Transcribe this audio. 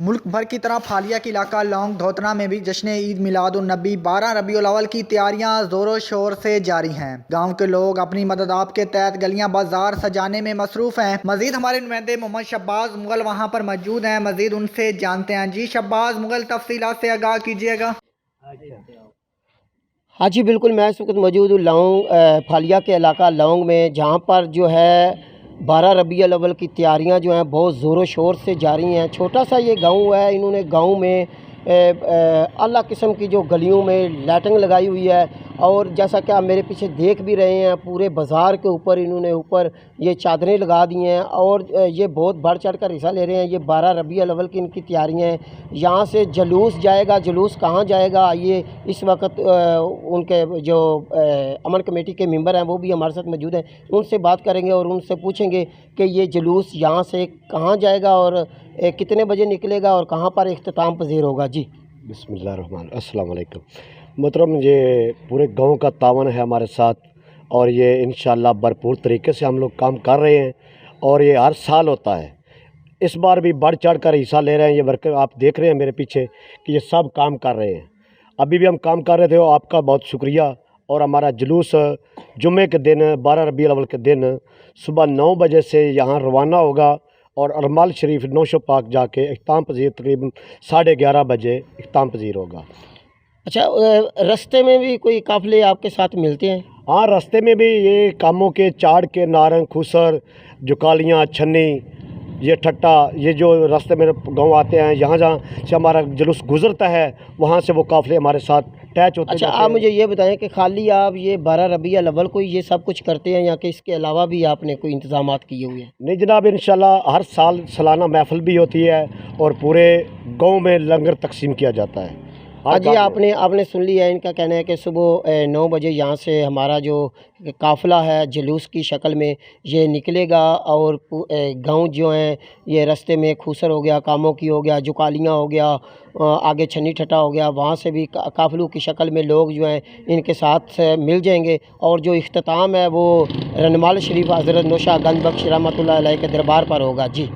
मुल्क भर की तरह फालिया के इलाका लौंग धोतना में भी जश्न ईद मिलादुन्नबी 12 रबीउल अव्वल की तैयारियां जोरों शोर से जारी हैं। गांव के लोग अपनी मदद के तहत गलियां बाजार सजाने में मसरूफ हैं। मजीद हमारे नुमाइंदे मोहम्मद शब्बाज मुगल वहां पर मौजूद हैं। मजीद उनसे जानते हैं। जी शब्बाज मुगल, तफसीलात से आगाह कीजिएगा। हाँ जी बिल्कुल, मैं इस वक्त मौजूद हूँ लौंग फालिया के इलाका लौंग में, जहाँ पर जो है 12 रबीउल अव्वल की तैयारियां जो हैं बहुत ज़ोरों शोर से जारी हैं। छोटा सा ये गांव है, इन्होंने गांव में अला किस्म की जो गलियों में लाइटिंग लगाई हुई है, और जैसा कि आप मेरे पीछे देख भी रहे हैं, पूरे बाज़ार के ऊपर इन्होंने ऊपर ये चादरें लगा दी हैं और ये बहुत बढ़ चढ़ कर हिस्सा ले रहे हैं। ये 12 रबीउल अव्वल की इनकी तैयारियां हैं। यहाँ से जुलूस जाएगा, जुलूस कहाँ जाएगा ये इस वक्त उनके जो अमन कमेटी के मेंबर हैं वो भी हमारे साथ मौजूद हैं। उनसे बात करेंगे और उनसे पूछेंगे कि ये जुलूस यहाँ से कहाँ जाएगा और कितने बजे निकलेगा और कहाँ पर इख्तिताम पज़ीर होगा। जी बिस्मिल्लाहिर्रहमानिर्रहीम। अस्सलाम वालेकुम मोहतरम, ये पूरे गांव का तावन है हमारे साथ और ये इंशाअल्लाह भरपूर तरीके से हम लोग काम कर रहे हैं और ये हर साल होता है। इस बार भी बढ़ चढ़ कर हिस्सा ले रहे हैं। ये वर्कर आप देख रहे हैं मेरे पीछे कि ये सब काम कर रहे हैं। अभी भी हम काम कर रहे थे और आपका बहुत शुक्रिया। और हमारा जुलूस जुम्मे के दिन 12 रबीउल अव्वल के दिन सुबह 9 बजे से यहाँ रवाना होगा और अरमाल शरीफ नौशो पाक जाके इख्तिताम पज़ीर तकरीबन 11:30 बजे इख्तिताम पज़ीर होगा। अच्छा, रास्ते में भी कोई काफ़िले आपके साथ मिलते हैं? हाँ, रास्ते में भी ये कामों के चाड़ के नारंग खुसर जुकालियाँ छन्नी ये ठट्टा, ये जो रास्ते में गांव आते हैं, यहाँ जहाँ से हमारा जुलूस गुजरता है वहाँ से वो काफ़िले हमारे साथ अटैच होते हैं। अच्छा, आप मुझे ये बताएं कि खाली आप ये 12 रबीउल अव्वल को ये सब कुछ करते हैं या कि इसके अलावा भी आपने कोई इंतजामात किए हुए हैं? नहीं जनाब, इंशाल्लाह हर साल सालाना महफिल भी होती है और पूरे गांव में लंगर तकसीम किया जाता है। हाँ जी, आपने सुन लिया है। इनका कहना है कि सुबह 9 बजे यहाँ से हमारा जो काफ़िला है जुलूस की शक्ल में ये निकलेगा और गांव जो हैं ये रास्ते में खूसर हो गया, कामों की हो गया, जुकालियाँ हो गया, आगे छन्नी ठट्टा हो गया, वहाँ से भी काफ़िलों की शक्ल में लोग जो हैं इनके साथ मिल जाएंगे। और जो इख्तिताम है वो रनमाल शरीफ हज़रत नौशाह गंज बख्श रहमतुल्लाह अलैह के दरबार पर होगा। जी।